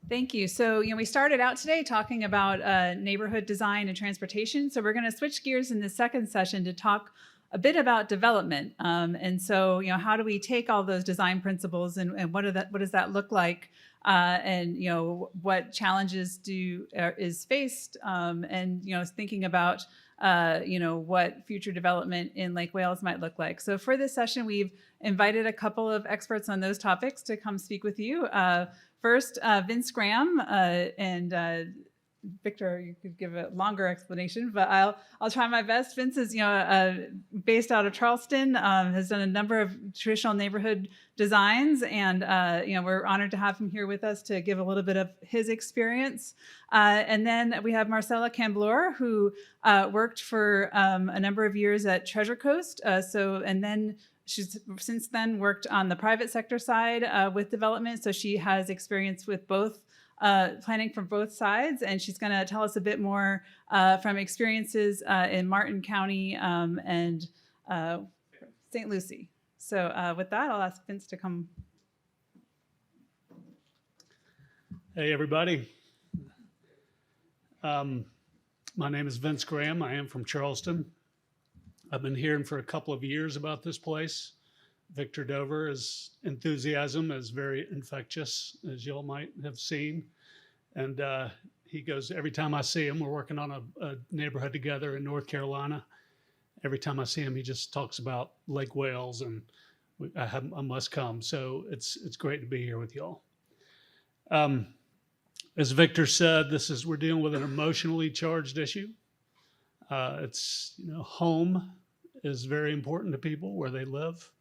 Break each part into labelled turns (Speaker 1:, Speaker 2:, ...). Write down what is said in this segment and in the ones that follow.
Speaker 1: Thank you. So, we started out today talking about neighborhood design and transportation. So, we're going to switch gears in the second session to talk a bit about development. And so, how do we take all those design principles and what does that look like? And what challenges is faced? And thinking about what future development in Lake Wales might look like. So, for this session, we've invited a couple of experts on those topics to come speak with you. First, Vince Graham and Victor, you could give a longer explanation, but I'll try my best. Vince is based out of Charleston, has done a number of traditional neighborhood designs, and we're honored to have him here with us to give a little bit of his experience. And then we have Marcela Camblor, who worked for a number of years at Treasure Coast. And then she's since then worked on the private sector side with development. So she has experience with both planning from both sides. And she's going to tell us a bit more from experiences in Martin County and St. Lucie. So with that, I'll ask Vince to come.
Speaker 2: Hey, everybody. My name is Vince Graham. I am from Charleston. I've been hearing for a couple of years about this place. Victor Dover's enthusiasm is very infectious, as y'all might have seen. And he goes, every time I see him, we're working on a neighborhood together in North Carolina. Every time I see him, he just talks about Lake Wales, and I must come. So it's great to be here with y'all. As Victor said, we're dealing with an emotionally charged issue. Home is very important to people where they live.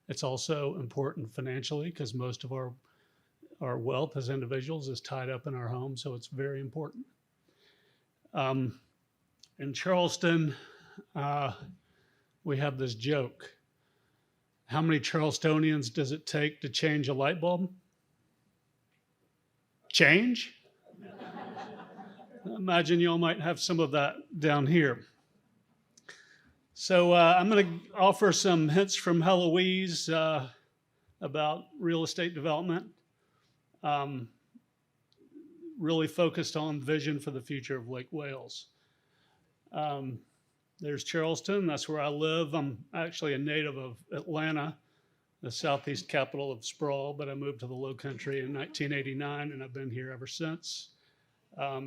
Speaker 2: It's also important financially because most of our wealth as individuals is tied up in our home, so it's very important. In Charleston, we have this joke. How many Charlestonians does it take to change a light bulb? Change? Imagine y'all might have some of that down here. So I'm going to offer some hints from Heloise about real estate development, really focused on vision for the future of Lake Wales. There's Charleston, that's where I live. I'm actually a native of Atlanta, the southeast capital of sprawl, but I moved to the Low Country in 1989, and I've been here ever since.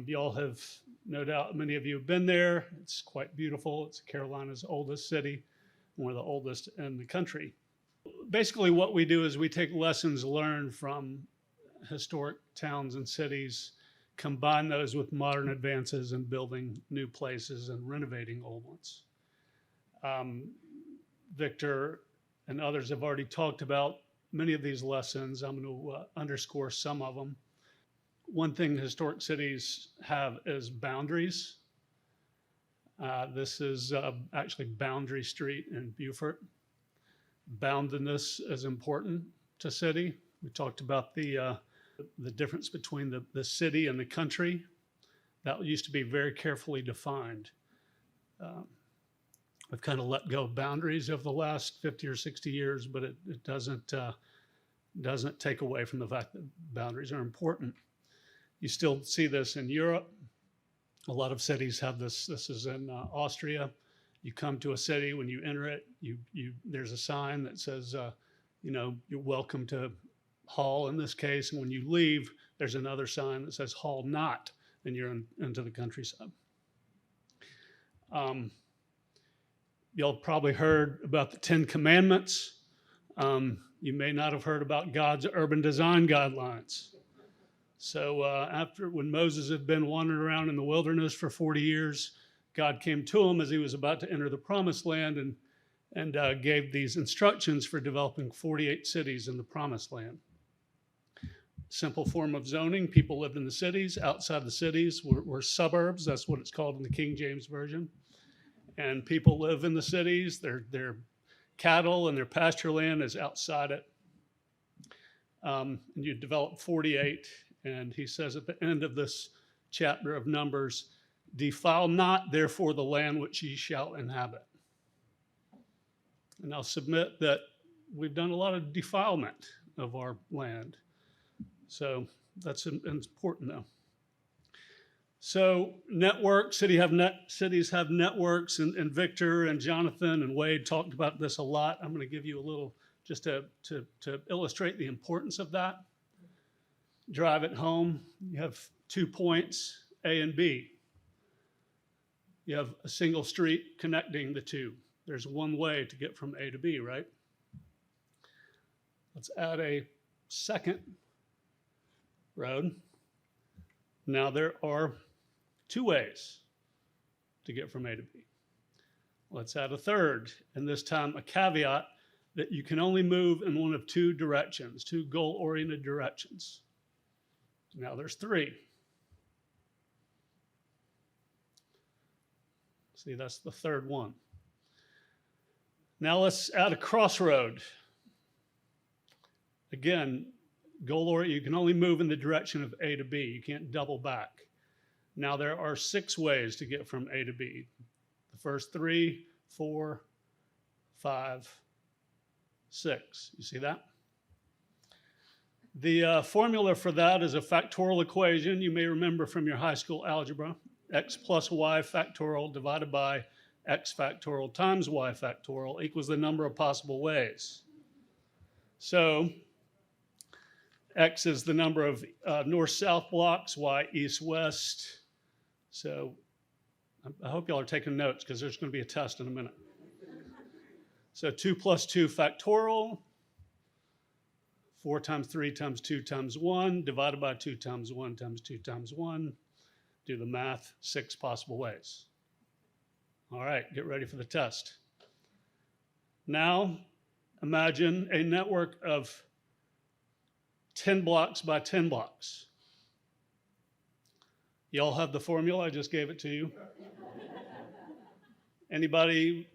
Speaker 2: Y'all have, no doubt, many of you have been there. It's quite beautiful. It's Carolina's oldest city, one of the oldest in the country. Basically, what we do is we take lessons learned from historic towns and cities, combine those with modern advances in building new places and renovating old ones. Victor and others have already talked about many of these lessons. I'm going to underscore some of them. One thing historic cities have is boundaries. This is actually Boundary Street in Beaufort. Boundedness is important to city. We talked about the difference between the city and the country. That used to be very carefully defined. We've kind of let go of boundaries over the last 50 or 60 years, but it doesn't take away from the fact that boundaries are important. You still see this in Europe. A lot of cities have this. This is in Austria. You come to a city, when you enter it, there's a sign that says, you're welcome to Hall in this case. And when you leave, there's another sign that says Hall not, and you're into the countryside. Y'all probably heard about the 10 Commandments. You may not have heard about God's urban design guidelines. So when Moses had been wandering around in the wilderness for 40 years, God came to him as he was about to enter the promised land and gave these instructions for developing 48 cities in the promised land. Simple form of zoning. People lived in the cities. Outside the cities were suburbs. That's what it's called in the King James Version. And people live in the cities. Their cattle and their pasture land is outside it. And you develop 48. And he says at the end of this chapter of Numbers, defile not, therefore, the land which ye shall inhabit. And I'll submit that we've done a lot of defilement of our land. So that's important though. So networks, cities have networks, and Victor and Jonathan and Wade talked about this a lot. I'm going to give you a little just to illustrate the importance of that. Drive it home. You have 2 points, A and B. You have a single street connecting the two. There's one way to get from A to B, right? Let's add a second road. Now there are 2 ways to get from A to B. Let's add a third, and this time a caveat that you can only move in one of 2 directions, 2 goal-oriented directions. Now there's 3. See, that's the third one. Now let's add a crossroad. Again, goal-oriented, you can only move in the direction of A to B. You can't double back. Now there are 6 ways to get from A to B. The first 3, 4, 5, 6. You see that? The formula for that is a factorial equation you may remember from your high school algebra. X plus y factorial divided by x factorial times y factorial equals the number of possible ways. So x is the number of north-south blocks, y east-west. So I hope y'all are taking notes because there's going to be a test in a minute. So 2 plus 2 factorial, 4 times 3 times 2 times 1, divided by 2 times 1 times 2 times 1. Do the math, 6 possible ways. All right, get ready for the test. Now, imagine a network of 10 blocks by 10 blocks. You all have the formula? I just gave it to you. Anybody,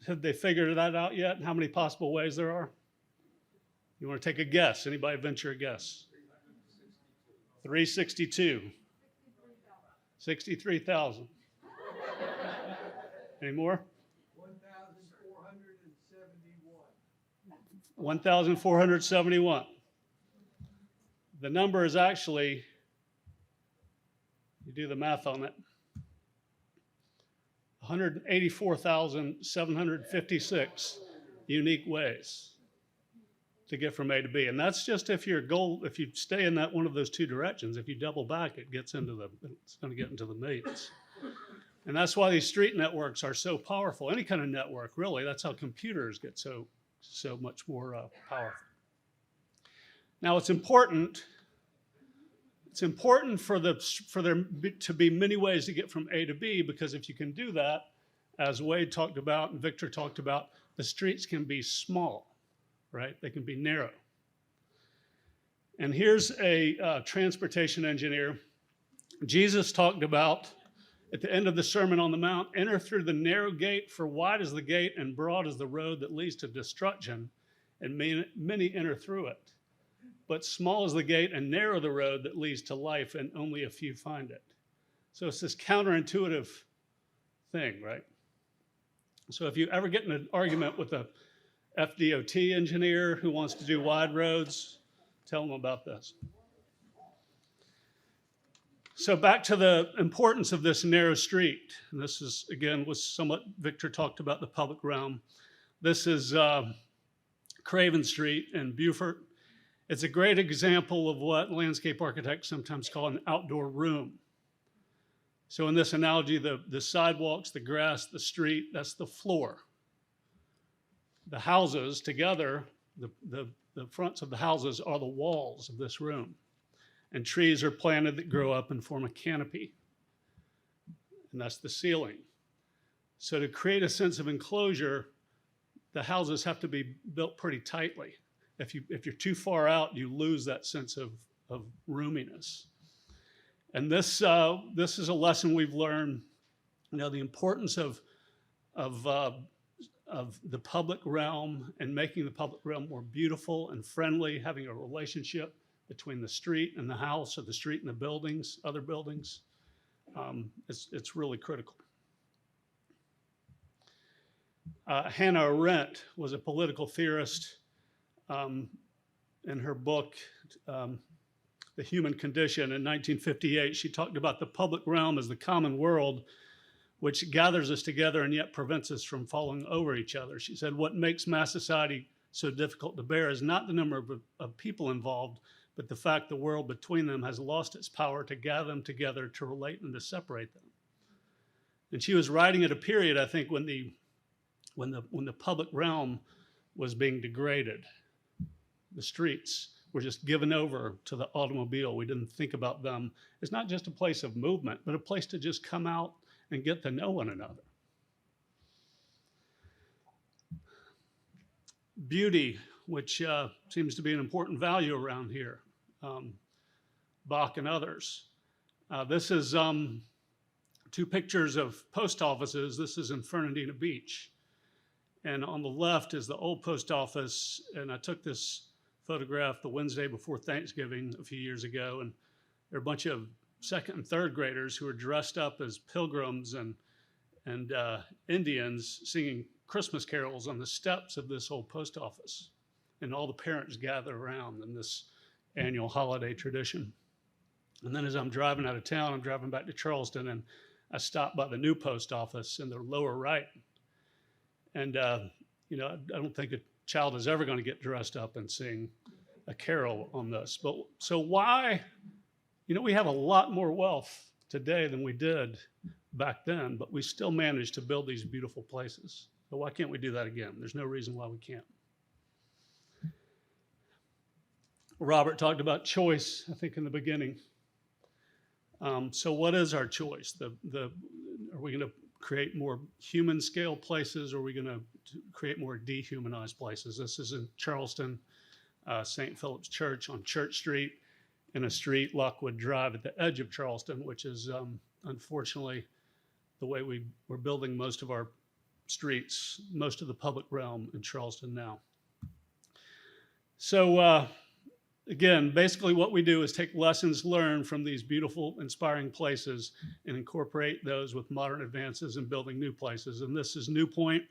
Speaker 2: have they figured that out yet? How many possible ways there are? You want to take a guess? Anybody venture a guess? 362. 63,000. Any more?
Speaker 3: 1,471.
Speaker 2: 1,471. The number is actually, you do the math on it, 184,756 unique ways to get from A to B. And that's just if your goal, if you stay in that one of those 2 directions. If you double back, it's going to get into the millions. And that's why these street networks are so powerful. Any kind of network, really. That's how computers get so much more powerful. Now, it's important for there to be many ways to get from A to B, because if you can do that, as Wade talked about and Victor talked about, the streets can be small. Right? They can be narrow. And here's a transportation engineer. Jesus talked about, at the end of the Sermon on the Mount, enter through the narrow gate, for wide is the gate and broad is the road that leads to destruction, and many enter through it. But small is the gate and narrow the road that leads to life, and only a few find it. So it's this counterintuitive thing, right? So if you ever get in an argument with a FDOT engineer who wants to do wide roads, tell them about this. So back to the importance of this narrow street. And this is, again, was somewhat Victor talked about the public realm. This is Craven Street in Beaufort. It's a great example of what landscape architects sometimes call an outdoor room. So in this analogy, the sidewalks, the grass, the street, that's the floor. The houses together, the fronts of the houses are the walls of this room. And trees are planted that grow up and form a canopy. And that's the ceiling. So to create a sense of enclosure, the houses have to be built pretty tightly. If you're too far out, you lose that sense of roominess. And this is a lesson we've learned, the importance of the public realm and making the public realm more beautiful and friendly, having a relationship between the street and the house, or the street and the buildings, other buildings. It's really critical. Hannah Arendt was a political theorist. In her book, the human condition. In 1958, she talked about the public realm as the common world, which gathers us together and yet prevents us from falling over each other. She said, what makes mass society so difficult to bear is not the number of people involved, but the fact the world between them has lost its power to gather them together, to relate and to separate them. And she was writing at a period, I think, when the public realm was being degraded. The streets were just given over to the automobile. We didn't think about them as not just a place of movement, but a place to just come out and get to know one another. Beauty, which seems to be an important value around here. Bach and others. This is 2 pictures of post offices. This is in Fernandina Beach. And on the left is the old post office. And I took this photograph the Wednesday before Thanksgiving a few years ago. And there are a bunch of 2nd and 3rd graders who are dressed up as pilgrims and Indians singing Christmas carols on the steps of this old post office. And all the parents gather around in this annual holiday tradition. And then as I'm driving out of town, I'm driving back to Charleston, and I stopped by the new post office in the lower right. And, I don't think a child is ever going to get dressed up and sing a carol on this. But so why, we have a lot more wealth today than we did back then, but we still managed to build these beautiful places. So why can't we do that again? There's no reason why we can't. Robert talked about choice, I think, in the beginning. So what is our choice? Are we going to create more human scale places, or are we going to create more dehumanized places? This is in Charleston, St. Philip's Church on Church Street, in a street, Lockwood Drive, at the edge of Charleston, which is unfortunately the way we're building most of our streets, most of the public realm in Charleston now. So again, basically what we do is take lessons learned from these beautiful, inspiring places and incorporate those with modern advances in building new places. And this is New Point,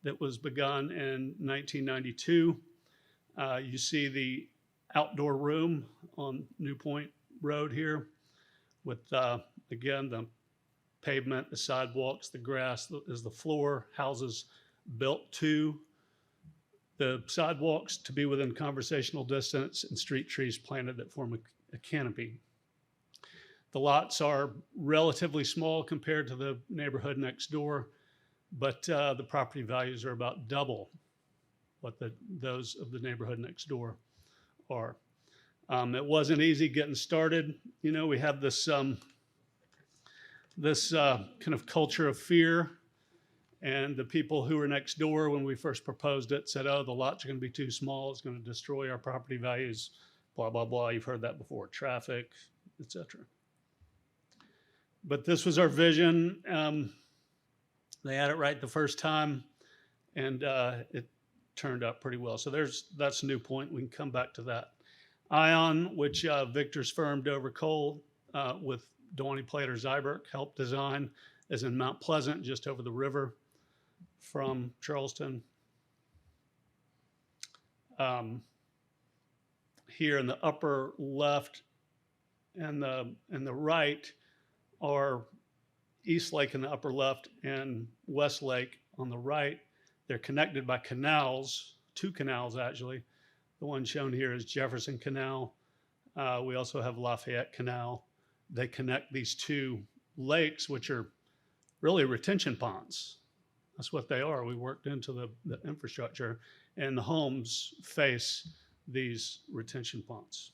Speaker 2: that was begun in 1992. You see the outdoor room on New Point Road here with, again, the pavement, the sidewalks, the grass is the floor, houses built to the sidewalks to be within conversational distance, and street trees planted that form a canopy. The lots are relatively small compared to the neighborhood next door, but the property values are about double what those of the neighborhood next door are. It wasn't easy getting started. We have this kind of culture of fear. And the people who were next door when we first proposed it said, oh, the lots are going to be too small. It's going to destroy our property values, blah, blah, blah. You've heard that before, traffic, et cetera. But this was our vision. They had it right the first time, and it turned out pretty well. So that's New Point. We can come back to that. Ion, which Victor's firm Dover Cole with Dewani Plater Zyberk helped design, is in Mount Pleasant, just over the river from Charleston. Here in the upper left and the right are East Lake in the upper left and West Lake on the right. They're connected by canals, 2 canals actually. The one shown here is Jefferson Canal. We also have Lafayette Canal. They connect these 2 lakes, which are really retention ponds. That's what they are. We worked into the infrastructure, and the homes face these retention ponds.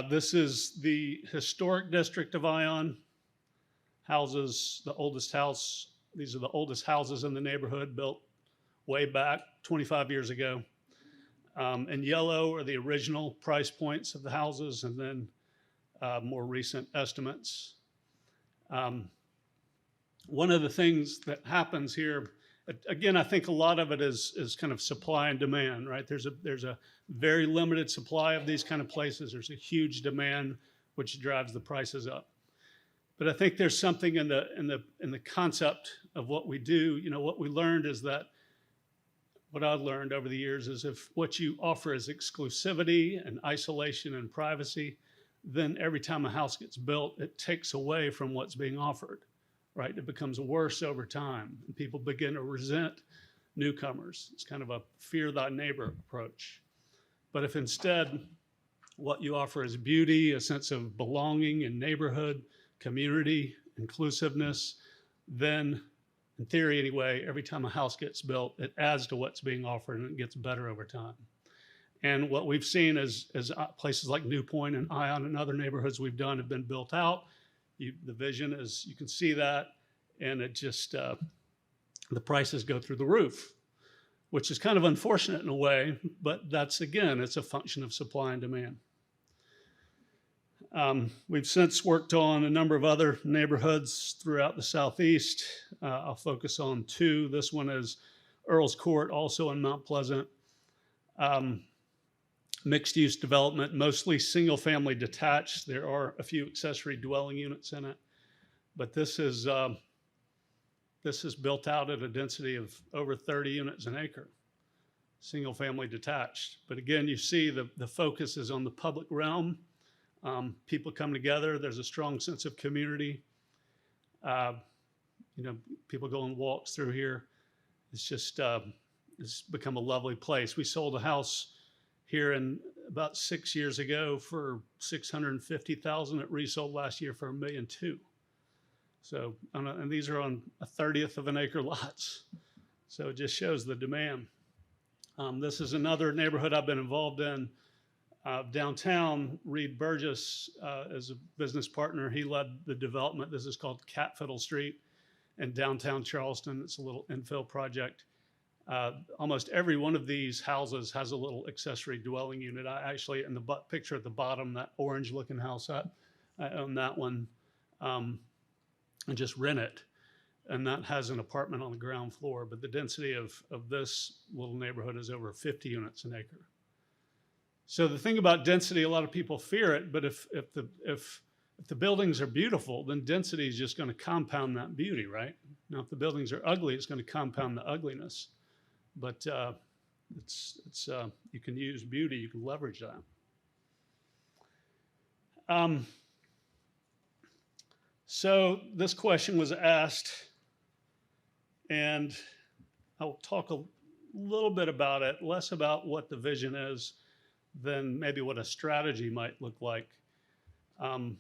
Speaker 2: This is the historic district of Ion. Houses, the oldest house. These are the oldest houses in the neighborhood, built way back 25 years ago. In yellow are the original price points of the houses, and then more recent estimates. One of the things that happens here, again, I think a lot of it is kind of supply and demand, right? There's a very limited supply of these kind of places. There's a huge demand, which drives the prices up. But I think there's something in the concept of what we do. What we learned is that what I've learned over the years is if what you offer is exclusivity and isolation and privacy, then every time a house gets built, it takes away from what's being offered, right? It becomes worse over time, and people begin to resent newcomers. It's kind of a fear thy neighbor approach. But if instead what you offer is beauty, a sense of belonging and neighborhood, community, inclusiveness, then in theory anyway, every time a house gets built, it adds to what's being offered and it gets better over time. And what we've seen is places like New Point and Ion and other neighborhoods we've done have been built out. The vision is, you can see that, and it just, the prices go through the roof, which is kind of unfortunate in a way, but that's, again, it's a function of supply and demand. We've since worked on a number of other neighborhoods throughout the Southeast. I'll focus on two. This one is Earl's Court, also in Mount Pleasant. Mixed use development, mostly single family detached. There are a few accessory dwelling units in it, but this is built out at a density of over 30 units an acre, single family detached. But again, you see the focus is on the public realm. People come together. There's a strong sense of community. People go on walks through here. It's just, it's become a lovely place. We sold a house here in about 6 years ago for $650,000. It resold last year for $1.2 million. So, and these are on 1/30 of an acre lots. So it just shows the demand. This is another neighborhood I've been involved in. Downtown, Reed Burgess is a business partner. He led the development. This is called Catfiddle Street in downtown Charleston. It's a little infill project. Almost every one of these houses has a little accessory dwelling unit. I actually, in the picture at the bottom, that orange looking house, I own that one and just rent it. And that has an apartment on the ground floor. But the density of this little neighborhood is over 50 units an acre. So the thing about density, a lot of people fear it, but if the buildings are beautiful, then density is just going to compound that beauty, right? Now, if the buildings are ugly, it's going to compound the ugliness. But you can use beauty, you can leverage that. So this question was asked, and I'll talk a little bit about it, less about what the vision is than maybe what a strategy might look like. One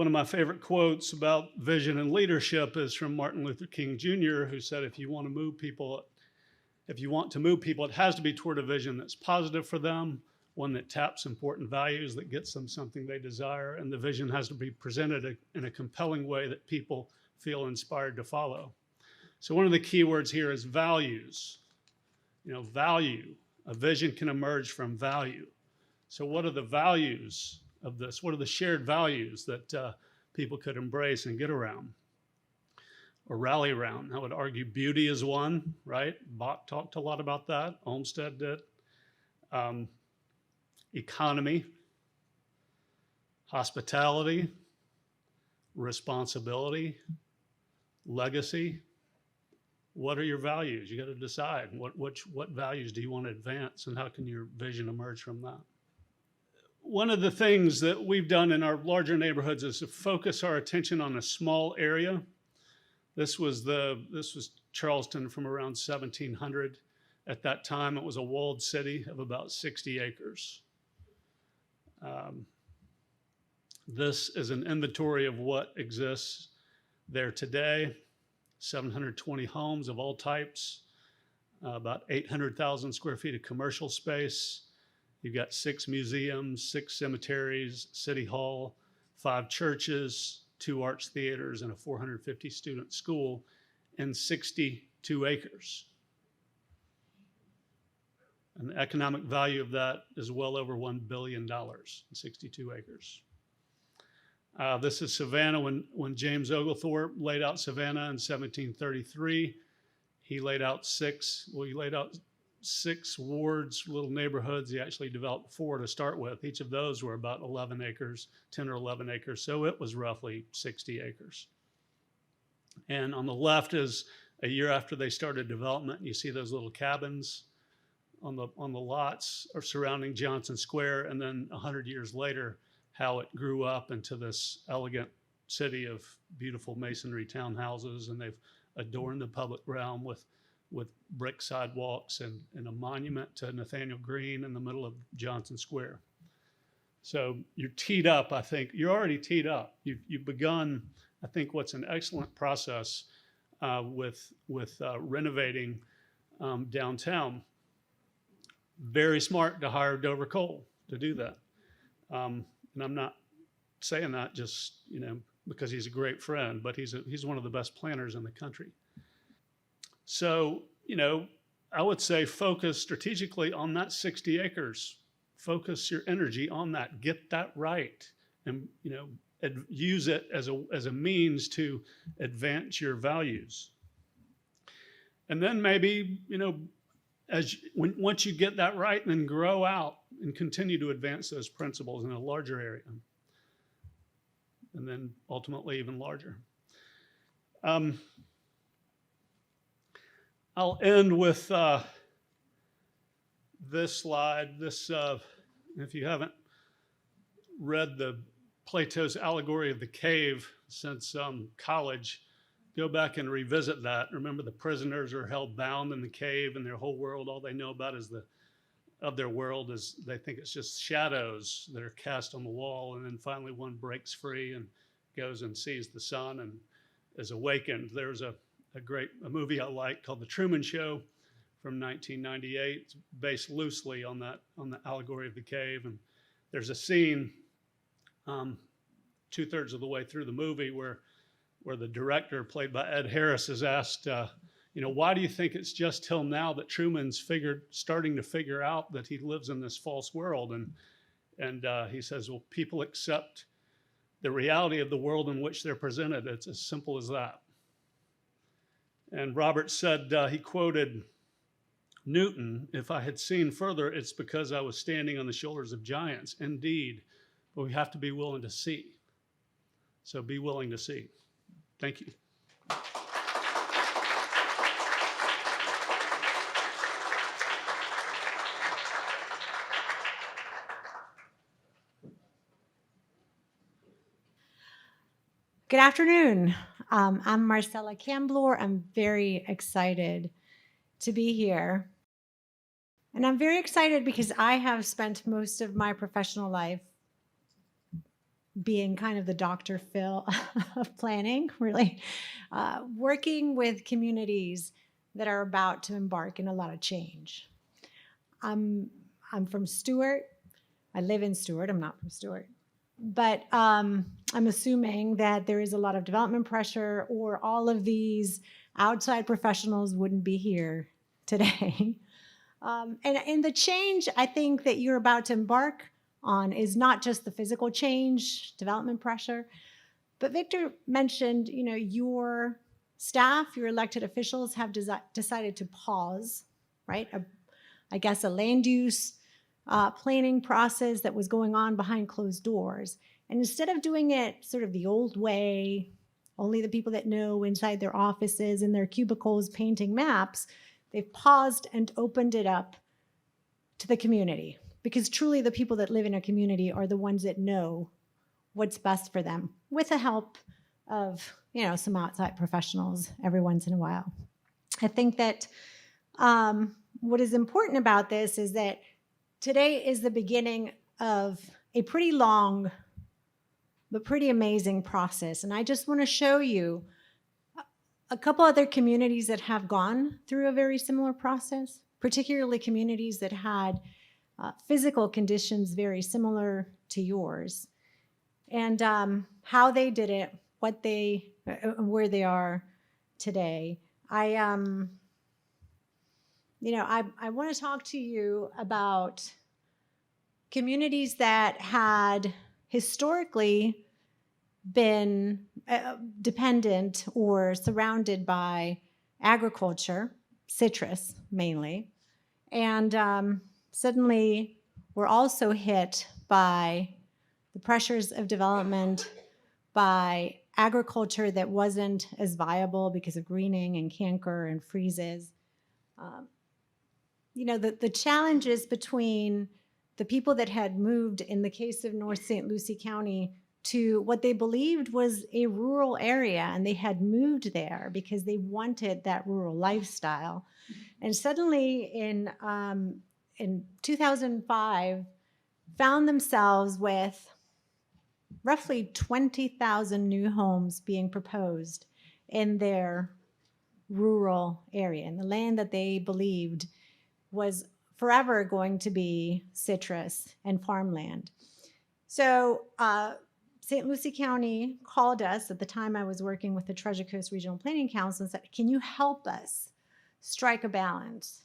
Speaker 2: of my favorite quotes about vision and leadership is from Martin Luther King Jr., who said, if you want to move people, it has to be toward a vision that's positive for them, one that taps important values, that gets them something they desire, and the vision has to be presented in a compelling way that people feel inspired to follow. So one of the key words here is values. Value. A vision can emerge from value. So what are the values of this? What are the shared values that people could embrace and get around or rally around? I would argue beauty is one, right? Bach talked a lot about that. Olmsted did. Economy, hospitality, responsibility, legacy. What are your values? You got to decide what values do you want to advance, and how can your vision emerge from that? One of the things that we've done in our larger neighborhoods is to focus our attention on a small area. This was Charleston from around 1700. At that time, it was a walled city of about 60 acres. This is an inventory of what exists there today. 720 homes of all types, about 800,000 square feet of commercial space. You've got 6 museums, 6 cemeteries, city hall, 5 churches, 2 arts theaters, and a 450 student school in 62 acres. And the economic value of that is well over $1 billion in 62 acres. This is Savannah when James Oglethorpe laid out Savannah in 1733. He laid out 6 wards, little neighborhoods. He actually developed 4 to start with. Each of those were about 11 acres, 10 or 11 acres. So it was roughly 60 acres. And on the left is a year after they started development. You see those little cabins on the lots or surrounding Johnson Square, and then 100 years later, how it grew up into this elegant city of beautiful masonry townhouses, and they've adorned the public realm with brick sidewalks and a monument to Nathaniel Greene in the middle of Johnson Square. So you're teed up, I think. You're already teed up. You've begun, I think, what's an excellent process with renovating downtown. Very smart to hire Dover Cole to do that. And I'm not saying that just, because he's a great friend, but he's one of the best planners in the country. So, I would say focus strategically on that 60 acres. Focus your energy on that. Get that right, and use it as a means to advance your values. And then maybe once you get that right, then grow out and continue to advance those principles in a larger area, and then ultimately even larger. I'll end with this slide. If you haven't read Plato's allegory of the cave since college, go back and revisit that. Remember, the prisoners are held bound in the cave, and their whole world, all they know about of their world is they think it's just shadows that are cast on the wall. And then finally one breaks free and goes and sees the sun and is awakened. There's a movie I like called The Truman Show from 1998. It's based loosely on the allegory of the cave. And there's a scene 2/3 of the way through the movie where the director, played by Ed Harris, is asked, why do you think it's just till now that Truman's starting to figure out that he lives in this false world? And he says, well, people accept the reality of the world in which they're presented. It's as simple as that. And Robert said, he quoted Newton, "If I had seen further, it's because I was standing on the shoulders of giants." Indeed, but we have to be willing to see. So be willing to see. Thank you.
Speaker 3: Good afternoon. I'm Marcela Camblor. I'm very excited to be here. And I'm very excited because I have spent most of my professional life being kind of the Dr. Phil of planning, really, working with communities that are about to embark in a lot of change. I'm from Stewart. I live in Stewart. I'm not from Stewart. But I'm assuming that there is a lot of development pressure, or all of these outside professionals wouldn't be here today. And the change I think that you're about to embark on is not just the physical change, development pressure, but Victor mentioned, your staff, your elected officials have decided to pause, right? I guess a land use planning process that was going on behind closed doors. And instead of doing it sort of the old way, only the people that know inside their offices and their cubicles painting maps, they've paused and opened it up to the community. Because truly the people that live in a community are the ones that know what's best for them, with the help of, some outside professionals every once in a while. I think that what is important about this is that today is the beginning of a pretty long but pretty amazing process. And I just want to show you a couple other communities that have gone through a very similar process, particularly communities that had physical conditions very similar to yours, and how they did it, where they are today. I want to talk to you about communities that had historically been dependent or surrounded by agriculture, citrus mainly, and suddenly we're also hit by the pressures of development, by agriculture that wasn't as viable because of greening and canker and freezes. The challenges between the people that had moved, in the case of North St. Lucie County, to what they believed was a rural area, and they had moved there because they wanted that rural lifestyle. And suddenly in 2005, found themselves with roughly 20,000 new homes being proposed in their rural area, in the land that they believed was forever going to be citrus and farmland. So St. Lucie County called us. At the time, I was working with the Treasure Coast Regional Planning Council and said, can you help us strike a balance,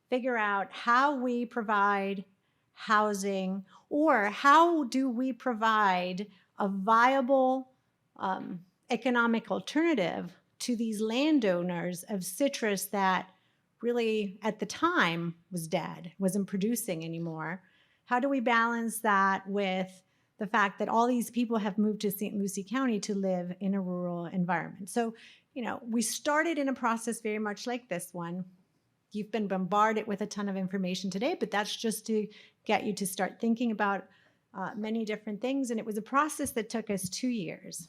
Speaker 3: figure out how we provide housing, or how do we provide a viable economic alternative to these landowners of citrus that really at the time was dead, wasn't producing anymore? How do we balance that with the fact that all these people have moved to St. Lucie County to live in a rural environment? So, we started in a process very much like this one. You've been bombarded with a ton of information today, but that's just to get you to start thinking about many different things. And it was a process that took us 2 years.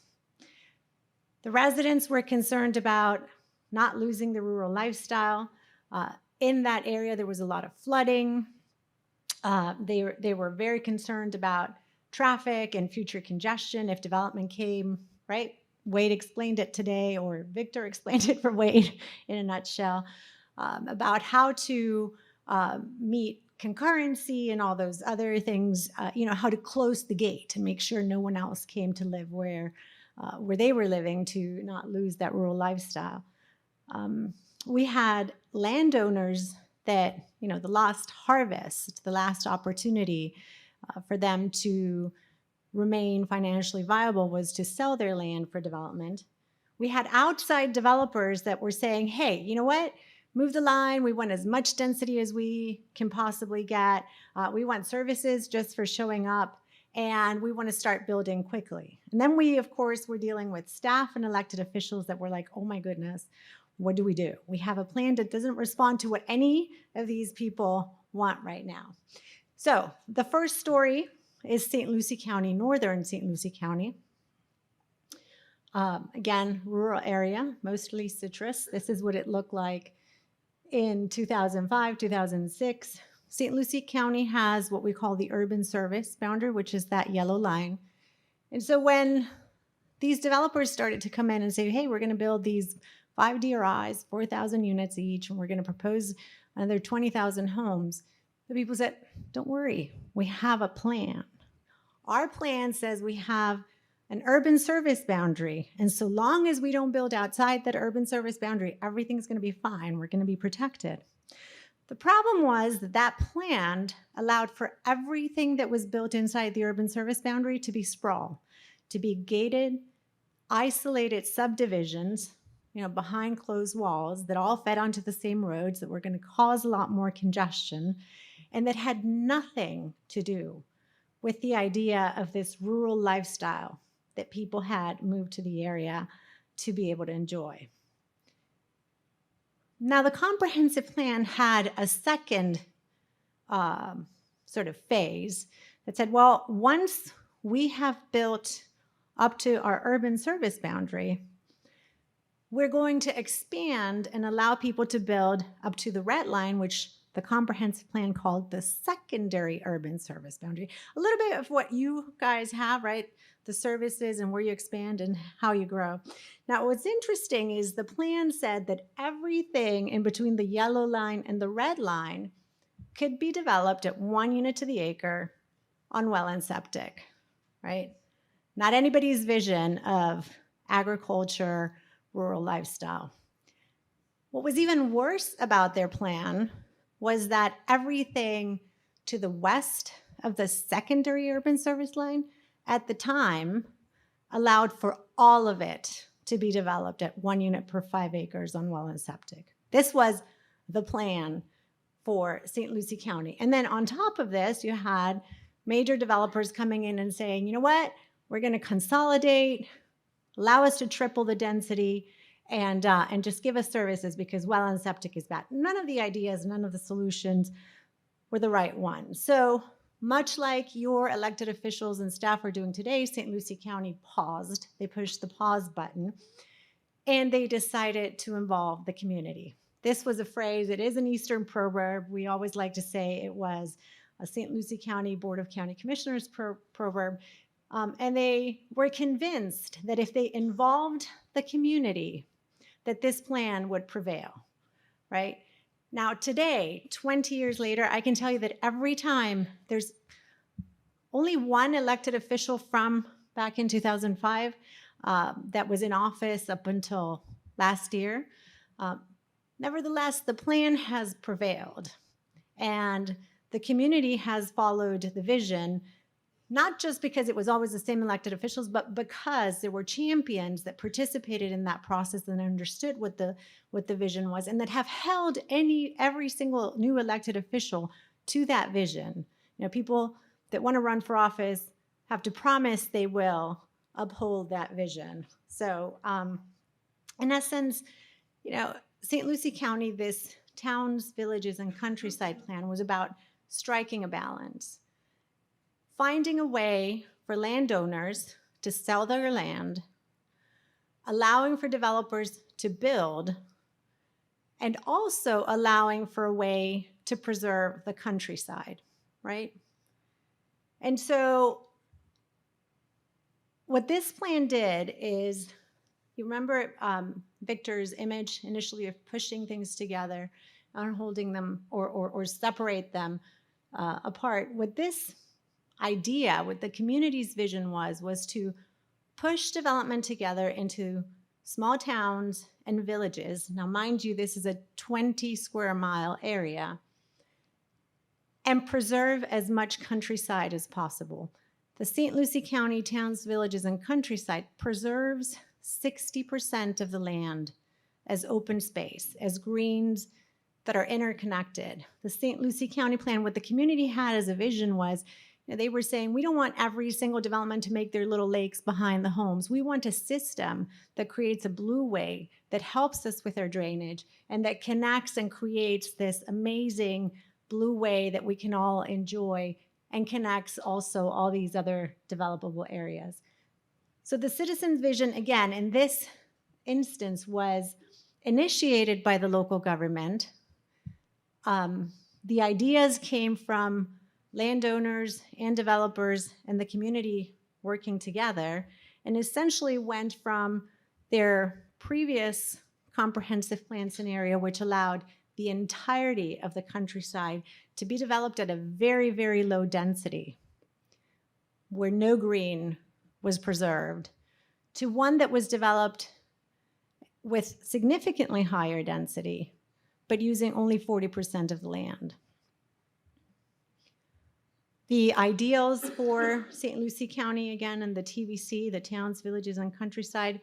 Speaker 3: The residents were concerned about not losing the rural lifestyle. In that area, there was a lot of flooding. They were very concerned about traffic and future congestion if development came, right? Wade explained it today, or Victor explained it for Wade in a nutshell, about how to meet concurrency and all those other things, how to close the gate and make sure no one else came to live where they were living, to not lose that rural lifestyle. We had landowners that, the last harvest, the last opportunity for them to remain financially viable was to sell their land for development. We had outside developers that were saying, hey, you know what? Move the line. We want as much density as we can possibly get. We want services just for showing up, and we want to start building quickly. And then we, of course, were dealing with staff and elected officials that were like, oh my goodness, what do? We have a plan that doesn't respond to what any of these people want right now. So the first story is St. Lucie County, northern St. Lucie County. Again, rural area, mostly citrus. This is what it looked like in 2005, 2006. St. Lucie County has what we call the urban service boundary, which is that yellow line. And so when these developers started to come in and say, hey, we're going to build these 5 DRIs, 4,000 units each, and we're going to propose another 20,000 homes, the people said, don't worry, we have a plan. Our plan says we have an urban service boundary, and so long as we don't build outside that urban service boundary, everything's going to be fine. We're going to be protected. The problem was that plan allowed for everything that was built inside the urban service boundary to be sprawl, to be gated, isolated subdivisions, behind closed walls that all fed onto the same roads that were going to cause a lot more congestion, and that had nothing to do with the idea of this rural lifestyle that people had moved to the area to be able to enjoy. Now, the comprehensive plan had a second sort of phase that said, well, once we have built up to our urban service boundary, we're going to expand and allow people to build up to the red line, which the comprehensive plan called the secondary urban service boundary. A little bit of what you guys have, right? The services and where you expand and how you grow. Now, what's interesting is the plan said that everything in between the yellow line and the red line could be developed at 1 unit to the acre on well and septic, right? Not anybody's vision of agriculture, rural lifestyle. What was even worse about their plan was that everything to the west of the secondary urban service line at the time allowed for all of it to be developed at 1 unit per 5 acres on well and septic. This was the plan for St. Lucie County. And then on top of this, you had major developers coming in and saying, you know what, we're going to consolidate allow us to triple the density, and just give us services because well and septic is bad. None of the ideas, none of the solutions were the right ones. So much like your elected officials and staff are doing today, St. Lucie County paused. They pushed the pause button, and they decided to involve the community. This was a phrase, it is an Eastern proverb. We always like to say it was a St. Lucie County Board of County Commissioners proverb. And they were convinced that if they involved the community, that this plan would prevail, right? Now today, 20 years later, I can tell you that every time there's only one elected official from back in 2005 that was in office up until last year. Nevertheless, the plan has prevailed, and the community has followed the vision, not just because it was always the same elected officials, but because there were champions that participated in that process and understood what the vision was, and that have held every single new elected official to that vision. You know, people that want to run for office have to promise they will uphold that vision. So in essence, you know, St. Lucie County, this towns, villages, and countryside plan was about striking a balance, finding a way for landowners to sell their land, allowing for developers to build, and also allowing for a way to preserve the countryside, right? And so what this plan did is, you remember Victor's image initially of pushing things together and holding them or separate them apart. What this idea, what the community's vision was to push development together into small towns and villages. Now, mind you, this is a 20 square mile area, and preserve as much countryside as possible. The St. Lucie County Towns, Villages, and Countryside preserves 60% of the land as open space, as greens that are interconnected. The St. Lucie County plan, what the community had as a vision was, you know, they were saying, we don't want every single development to make their little lakes behind the homes. We want a system that creates a blueway that helps us with our drainage and that connects and creates this amazing blueway that we can all enjoy and connects also all these other developable areas. So the citizens' vision, again, in this instance, was initiated by the local government. The ideas came from landowners and developers and the community working together, and essentially went from their previous comprehensive plan scenario, which allowed the entirety of the countryside to be developed at a very, very low density, where no green was preserved, to one that was developed with significantly higher density, but using only 40% of the land. The ideals for St. Lucie County, again, and the TVC, the Towns, Villages, and Countryside,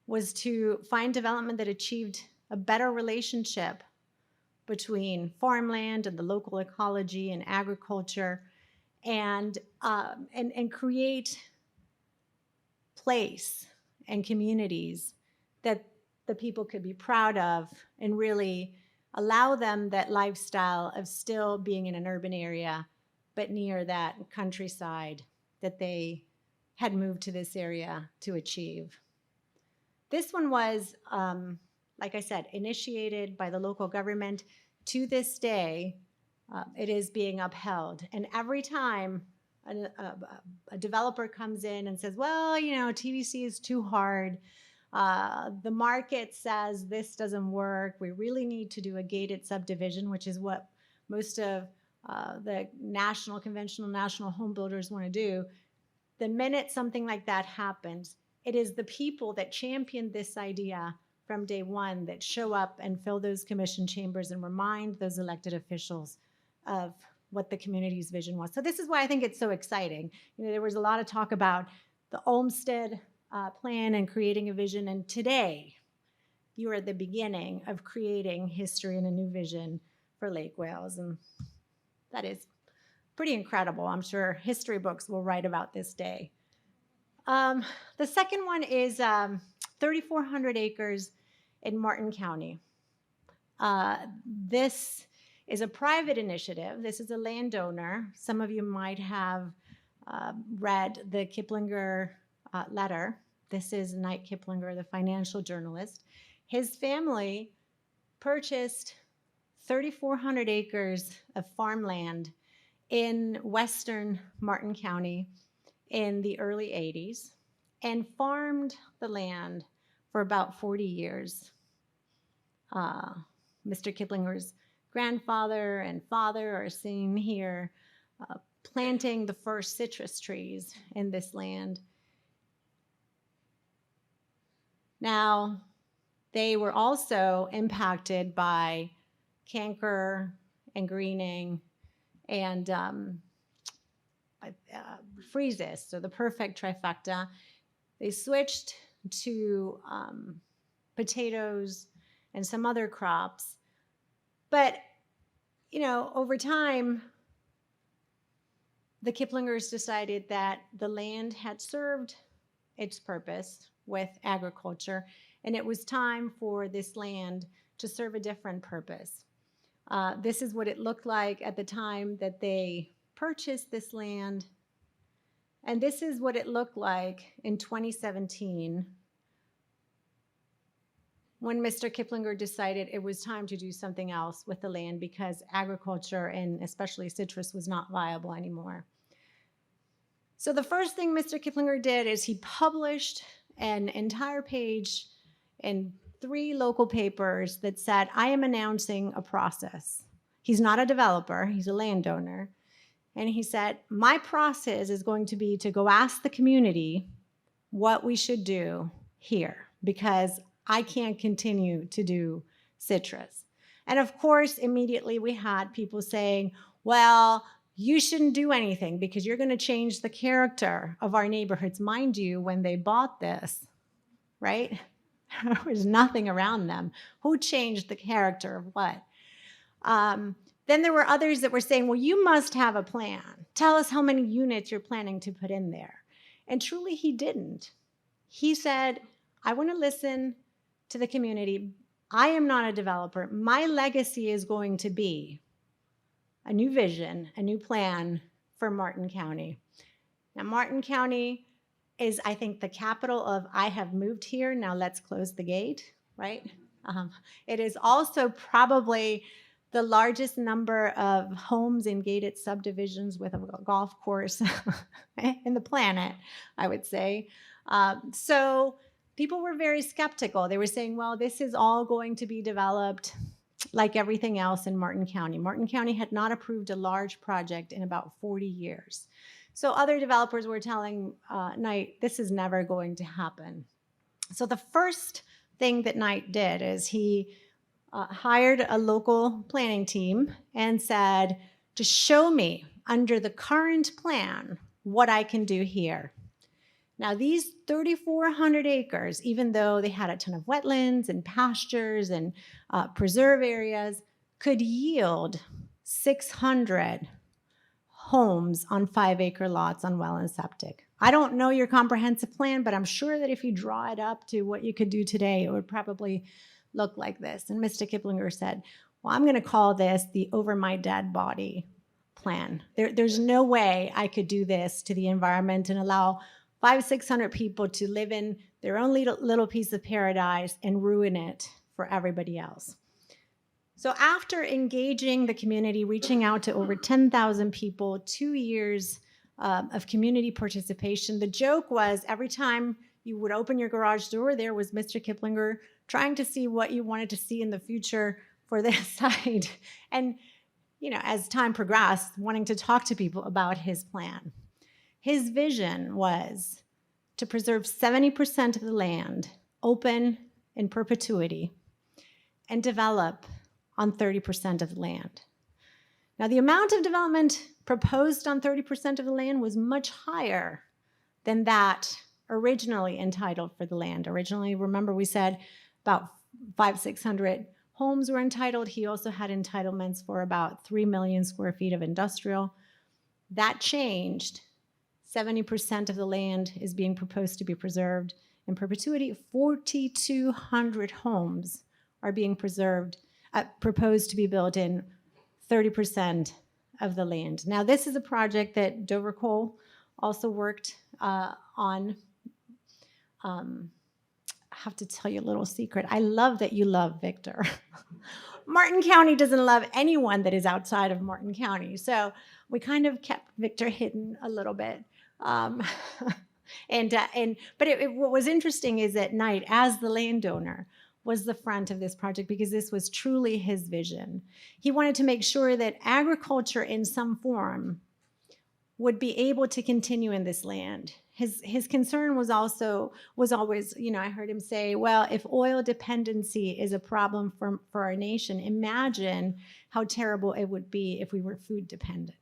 Speaker 3: was to find development that achieved a better relationship between farmland and the local ecology and agriculture, and create place and communities that the people could be proud of and really allow them that lifestyle of still being in an urban area, but near that countryside that they had moved to this area to achieve. This one was, like I said, initiated by the local government. To this day, it is being upheld. And every time a developer comes in and says, well, you know, TVC is too hard. The market says this doesn't work. We really need to do a gated subdivision, which is what most of the conventional national home builders want to do. The minute something like that happens, it is the people that championed this idea from day one that show up and fill those commission chambers and remind those elected officials of what the community's vision was. So this is why I think it's so exciting. You know, there was a lot of talk about the Olmsted plan and creating a vision, and today you are at the beginning of creating history and a new vision for Lake Wales, and that is pretty incredible. I'm sure history books will write about this day. The second one is 3,400 acres in Martin County. This is a private initiative. This is a landowner. Some of you might have read the Kiplinger letter. This is Knight Kiplinger, the financial journalist. His family purchased 3,400 acres of farmland in western Martin County in the early 80s and farmed the land for about 40 years. Mr. Kiplinger's grandfather and father are seen here planting the first citrus trees in this land. Now, they were also impacted by canker and greening and freezes, so the perfect trifecta. They switched to potatoes and some other crops. But, over time, the Kiplingers decided that the land had served its purpose with agriculture, and it was time for this land to serve a different purpose. This is what it looked like at the time that they purchased this land, and this is what it looked like in 2017 when Mr. Kiplinger decided it was time to do something else with the land because agriculture and especially citrus was not viable anymore. So the first thing Mr. Kiplinger did is he published an entire page in 3 local papers that said, I am announcing a process. He's not a developer, he's a landowner. And he said, my process is going to be to go ask the community what we should do here because I can't continue to do citrus. And of course, immediately we had people saying, well, you shouldn't do anything because you're going to change the character of our neighborhoods. Mind you, when they bought this, right? There was nothing around them. Who changed the character of what? Then there were others that were saying, well, you must have a plan. Tell us how many units you're planning to put in there. And truly, he didn't. He said, I want to listen to the community. I am not a developer. My legacy is going to be a new vision, a new plan for Martin County. Now, Martin County is, I think, the capital of I have moved here, now let's close the gate, right? It is also probably the largest number of homes in gated subdivisions with a golf course in the planet, I would say. So people were very skeptical. They were saying, well, this is all going to be developed like everything else in Martin County. Martin County had not approved a large project in about 40 years. So other developers were telling Knight, this is never going to happen. So the first thing that Knight did is he hired a local planning team and said, just show me under the current plan what I can do here. Now, these 3,400 acres, even though they had a ton of wetlands and pastures and preserve areas, could yield 600 homes on 5-acre lots on well and septic. I don't know your comprehensive plan, but I'm sure that if you draw it up to what you could do today, it would probably look like this. And Mr. Kiplinger said, well, I'm going to call this the over my dead body plan. There's no way I could do this to the environment and allow 500-600 people to live in their own little piece of paradise and ruin it for everybody else. So after engaging the community, reaching out to over 10,000 people, 2 years of community participation, the joke was every time you would open your garage door, there was Mr. Kiplinger trying to see what you wanted to see in the future for this site. And, as time progressed, wanting to talk to people about his plan. His vision was to preserve 70% of the land open in perpetuity and develop on 30% of the land. Now, the amount of development proposed on 30% of the land was much higher than that originally entitled for the land. Originally, remember we said about 500-600 homes were entitled. He also had entitlements for about 3 million square feet of industrial. That changed. 70% of the land is being proposed to be preserved in perpetuity. 4,200 homes are being proposed to be built in 30% of the land. Now, this is a project that Dover Coal also worked on. I have to tell you a little secret. I love that you love Victor. Martin County doesn't love anyone that is outside of Martin County. So we kind of kept Victor hidden a little bit. But what was interesting is at night, as the landowner, was the front of this project because this was truly his vision. He wanted to make sure that agriculture in some form would be able to continue in this land. His concern was always, I heard him say, well, if oil dependency is a problem for our nation, imagine how terrible it would be if we were food dependent.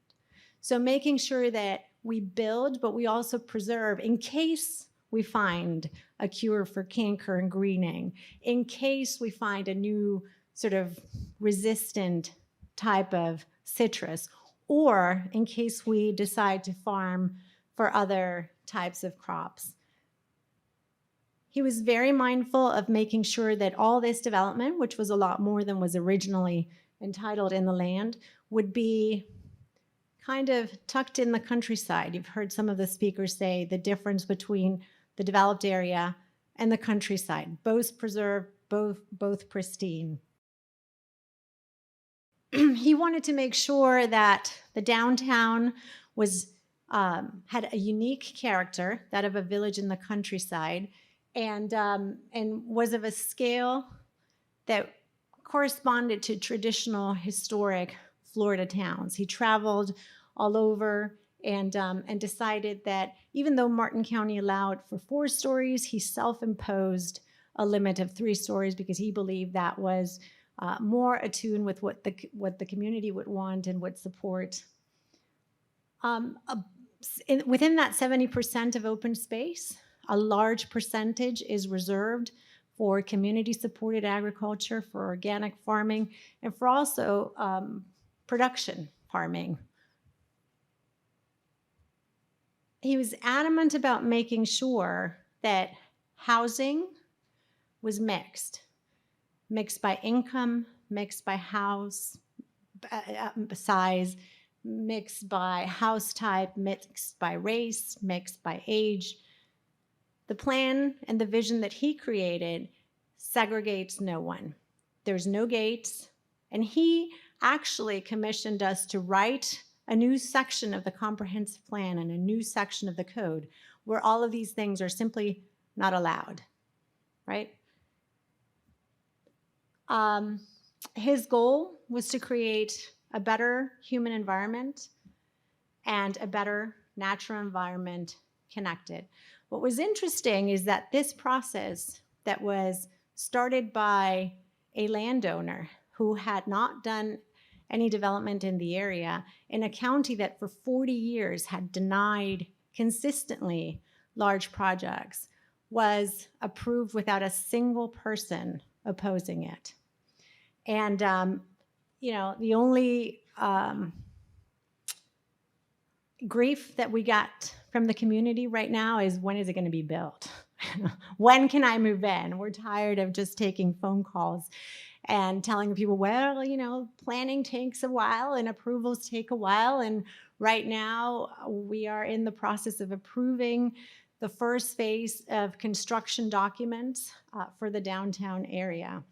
Speaker 3: So making sure that we build, but we also preserve in case we find a cure for canker and greening, in case we find a new sort of resistant type of citrus, or in case we decide to farm for other types of crops. He was very mindful of making sure that all this development, which was a lot more than was originally entitled in the land, would be kind of tucked in the countryside. You've heard some of the speakers say the difference between the developed area and the countryside, both preserved, both pristine. He wanted to make sure that the downtown had a unique character, that of a village in the countryside, and was of a scale that corresponded to traditional historic Florida towns. He traveled all over and decided that even though Martin County allowed for 4 stories, he self-imposed a limit of 3 stories because he believed that was more attuned with what the community would want and would support. Within that 70% of open space, a large percentage is reserved for community-supported agriculture, for organic farming, and for also production farming. He was adamant about making sure that housing was mixed by income, mixed by house size, mixed by house type, mixed by race, mixed by age. The plan and the vision that he created segregates no one. There's no gates, and he actually commissioned us to write a new section of the comprehensive plan and a new section of the code where all of these things are simply not allowed, right? His goal was to create a better human environment and a better natural environment connected. What was interesting is that this process that was started by a landowner who had not done any development in the area in a county that for 40 years had denied consistently large projects was approved without a single person opposing it. And, the only grief that we got from the community right now is, when is it going to be built? When can I move in? We're tired of just taking phone calls and telling people, well, planning takes a while and approvals take a while. And right now we are in the process of approving the first phase of construction documents for the downtown area.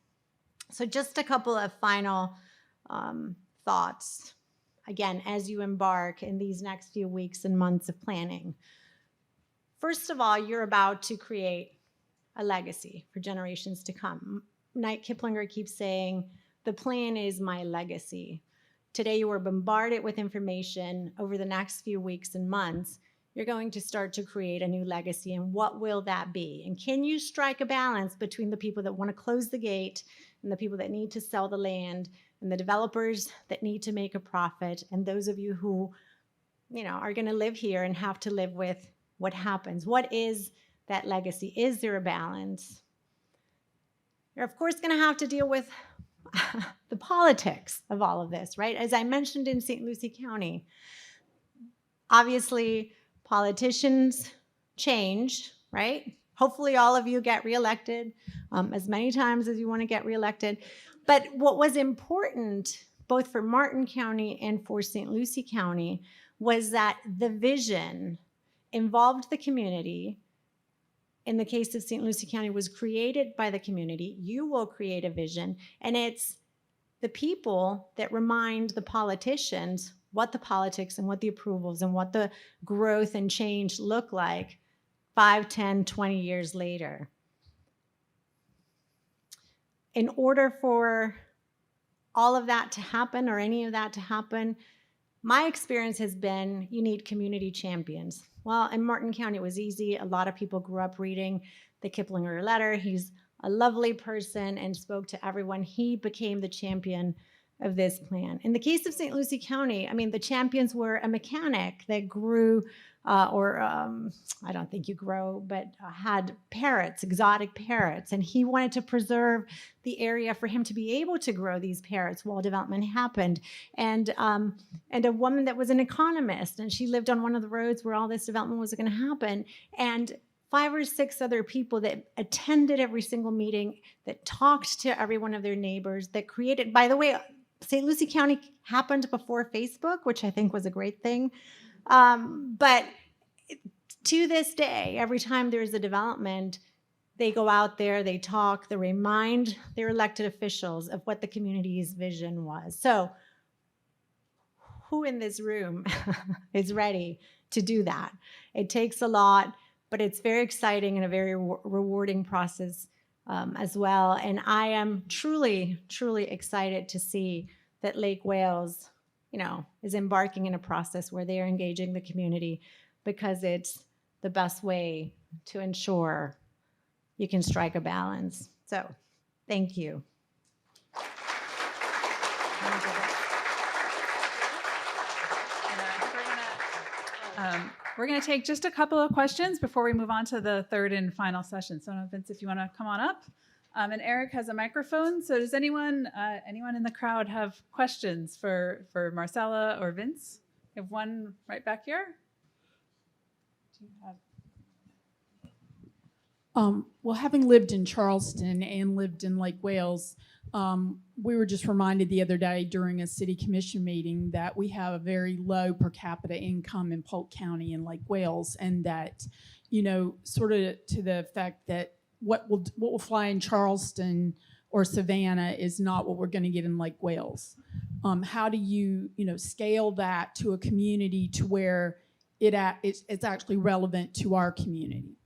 Speaker 3: So just a couple of final thoughts, again, as you embark in these next few weeks and months of planning. First of all, you're about to create a legacy for generations to come. Knight Kiplinger keeps saying, the plan is my legacy. Today you are bombarded with information. Over the next few weeks and months, you're going to start to create a new legacy. And what will that be? And can you strike a balance between the people that want to close the gate and the people that need to sell the land and the developers that need to make a profit and those of you who, are going to live here and have to live with what happens? What is that legacy? Is there a balance? You're, of course, going to have to deal with the politics of all of this, right? As I mentioned in St. Lucie County, obviously, Politicians change, right? Hopefully all of you get reelected as many times as you want to get reelected. But what was important, both for Martin County and for St. Lucie County, was that the vision involved the community. In the case of St. Lucie County, was created by the community. You will create a vision, and it's the people that remind the politicians what the politics and what the approvals and what the growth and change look like 5, 10, 20 years later. In order for all of that to happen, or any of that to happen, my experience has been you need community champions. Well, in Martin County, it was easy. A lot of people grew up reading the Kiplinger letter. He's a lovely person and spoke to everyone. He became the champion of this plan. In the case of St. Lucie County, I mean, the champions were a mechanic that grew, I don't think you grow, but had parrots, exotic parrots, and he wanted to preserve the area for him to be able to grow these parrots while development happened. And a woman that was an economist, and she lived on one of the roads where all this development was going to happen. And 5 or 6 other people that attended every single meeting, that talked to every one of their neighbors, that created, by the way, St. Lucie County happened before Facebook, which I think was a great thing. But to this day, every time there's a development, they go out there, they talk, they remind their elected officials of what the community's vision was. So who in this room is ready to do that? It takes a lot, but it's very exciting and a very rewarding process as well. And I am truly, truly excited to see that Lake Wales, is embarking in a process where they are engaging the community, because it's the best way to ensure you can strike a balance. So, thank you.
Speaker 1: We're going to take just a couple of questions before we move on to the third and final session. So, Vince, if you want to come on up. And Eric has a microphone. So does anyone in the crowd have questions for Marcela or Vince? We have one right back here. Do you have...
Speaker 4: Well, having lived in Charleston and lived in Lake Wales, we were just reminded the other day during a city commission meeting that we have a very low per capita income in Polk County and Lake Wales, and that, sort of to the effect that what will fly in Charleston or Savannah is not what we're going to get in Lake Wales. How do you, scale that to a community to where it's actually relevant to our community?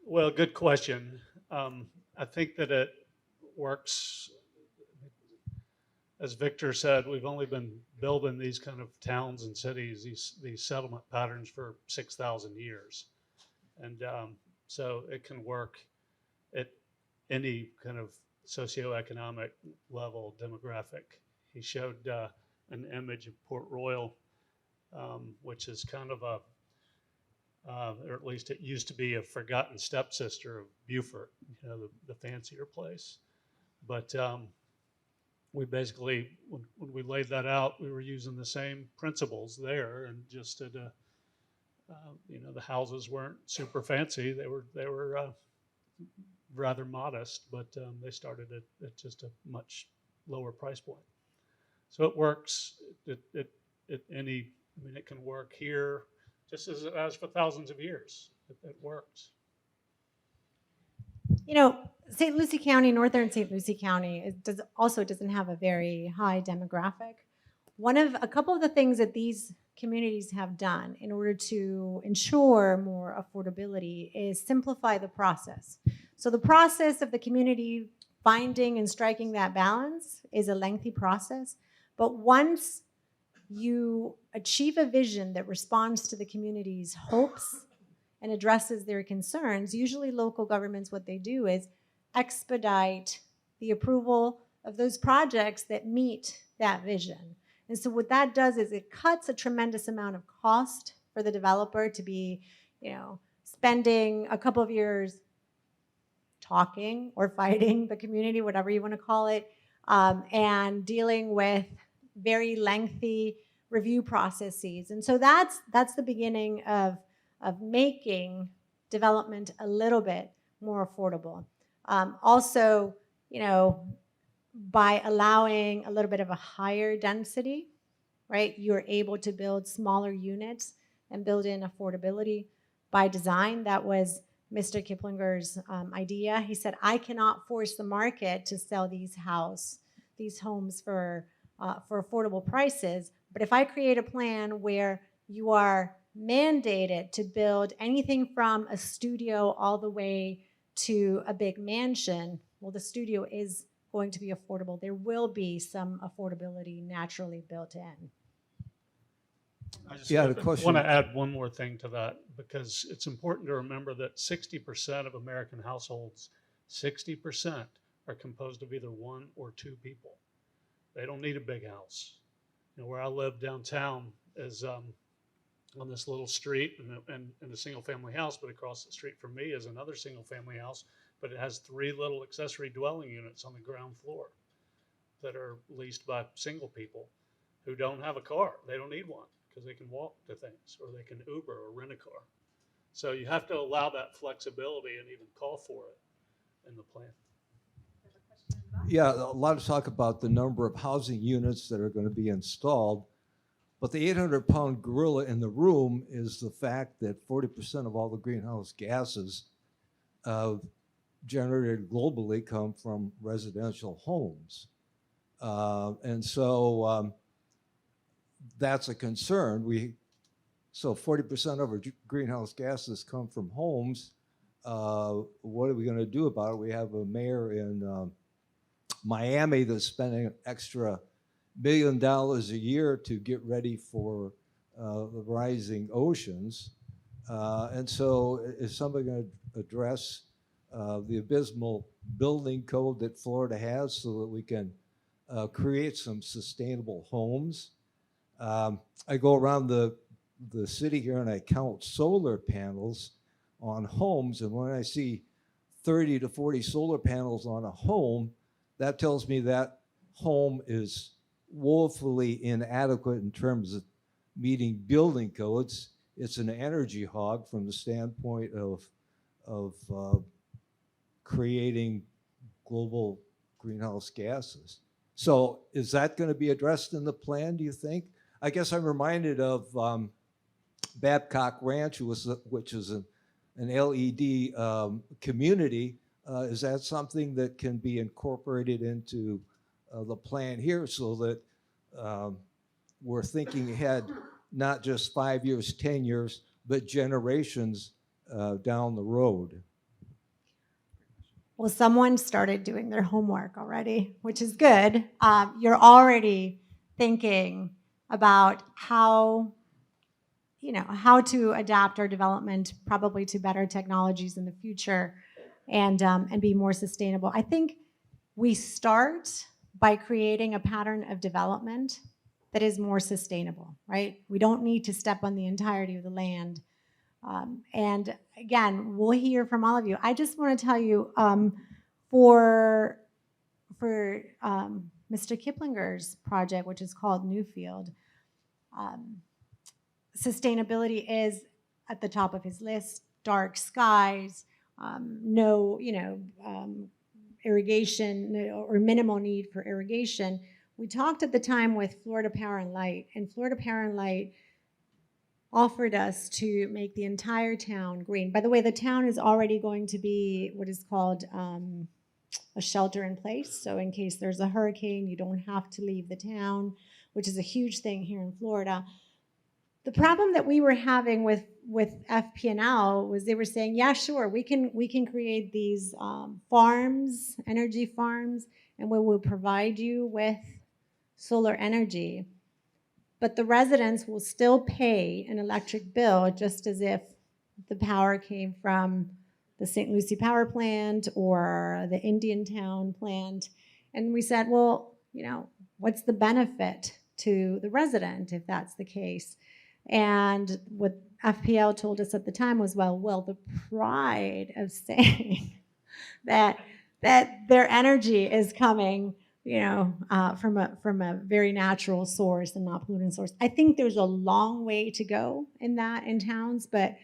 Speaker 2: Well, good question. I think that it works. As Victor said, we've only been building these kind of towns and cities, these settlement patterns for 6,000 years. And so it can work at any kind of socioeconomic level, demographic. He showed an image of Port Royal, which is kind of or at least it used to be a forgotten stepsister of Beaufort, the fancier place. But we basically, when we laid that out, we were using the same principles there, and just at the houses weren't super fancy. They were rather modest, but they started at just a much lower price point. So it works it can work here just as it has for thousands of years. It works.
Speaker 3: St. Lucie County, northern St. Lucie County, doesn't have a very high demographic. A couple of the things that these communities have done in order to ensure more affordability is simplify the process. So the process of the community finding and striking that balance is a lengthy process, but once you achieve a vision that responds to the community's hopes and addresses their concerns, usually local governments, what they do is expedite the approval of those projects that meet that vision. And so what that does is it cuts a tremendous amount of cost for the developer to be, spending a couple of years talking or fighting the community, whatever you want to call it, and dealing with very lengthy review processes. And so that's the beginning of making development a little bit more affordable. Also, you know, by allowing a little bit of a higher density, right, you're able to build smaller units and build in affordability by design. That was Mr. Kiplinger's idea. He said, I cannot force the market to sell these homes for affordable prices, but if I create a plan where you are mandated to build anything from a studio all the way to a big mansion, well, the studio is going to be affordable. There will be some affordability naturally built in.
Speaker 2: I just
Speaker 5: Yeah, the question-
Speaker 2: want to add one more thing to that, because it's important to remember that 60% of American households, 60% are composed of either one or two people. They don't need a big house. You know, where I live downtown is on this little street and a single family house, but across the street from me is another single family house, but it has 3 little accessory dwelling units on the ground floor that are leased by single people who don't have a car. They don't need one because they can walk to things, or they can Uber or rent a car. So you have to allow that flexibility and even call for it in the plan.
Speaker 5: Yeah, a lot of talk about the number of housing units that are going to be installed, but the 800-pound gorilla in the room is the fact that 40% of all the greenhouse gases generated globally come from residential homes. And so that's a concern. So 40% of our greenhouse gases come from homes. What are we going to do about it? We have a mayor in Miami that's spending an extra $1 million a year to get ready for the rising oceans. And so is somebody going to address the abysmal building code that Florida has so that we can create some sustainable homes? I go around the city here and I count solar panels on homes, and when I see 30 to 40 solar panels on a home, that tells me that home is woefully inadequate in terms of meeting building codes. It's an energy hog from the standpoint of creating global greenhouse gases. So is that going to be addressed in the plan, do you think? I guess I'm reminded of Babcock Ranch, which is an LED community. Is that something that can be incorporated into the plan here so that we're thinking ahead, not just 5 years, 10 years, but generations down the road?
Speaker 3: Well, someone started doing their homework already, which is good. You're already thinking about how to adapt our development probably to better technologies in the future and be more sustainable. I think we start by creating a pattern of development that is more sustainable, right? We don't need to step on the entirety of the land. And again, we'll hear from all of you. I just want to tell you, for Mr. Kiplinger's project, which is called Newfield, sustainability is at the top of his list. Dark skies, no, irrigation or minimal need for irrigation. We talked at the time with Florida Power and Light, and Florida Power and Light offered us to make the entire town green. By the way, the town is already going to be what is called a shelter in place. So in case there's a hurricane, you don't have to leave the town, which is a huge thing here in Florida. The problem that we were having with FP&L was they were saying, yeah, sure, we can create these farms, energy farms, and we will provide you with solar energy. But the residents will still pay an electric bill just as if the power came from the St. Lucie power plant or the Indiantown plant. And we said, well, what's the benefit to the resident if that's the case? And what FPL told us at the time was, well, the pride of saying that their energy is coming from a very natural source and not polluting source. I think there's a long way to go in that in towns, but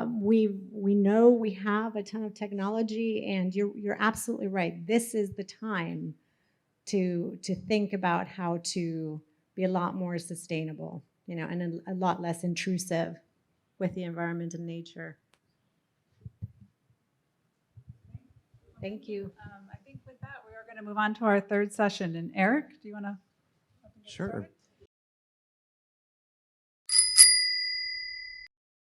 Speaker 3: we know we have a ton of technology, and you're absolutely right. This is the time to think about how to be a lot more sustainable, and a lot less intrusive with the environment and nature. Thank you.
Speaker 1: I think with that, we are going to move on to our third session. And Eric, do you want to?
Speaker 6: Sure.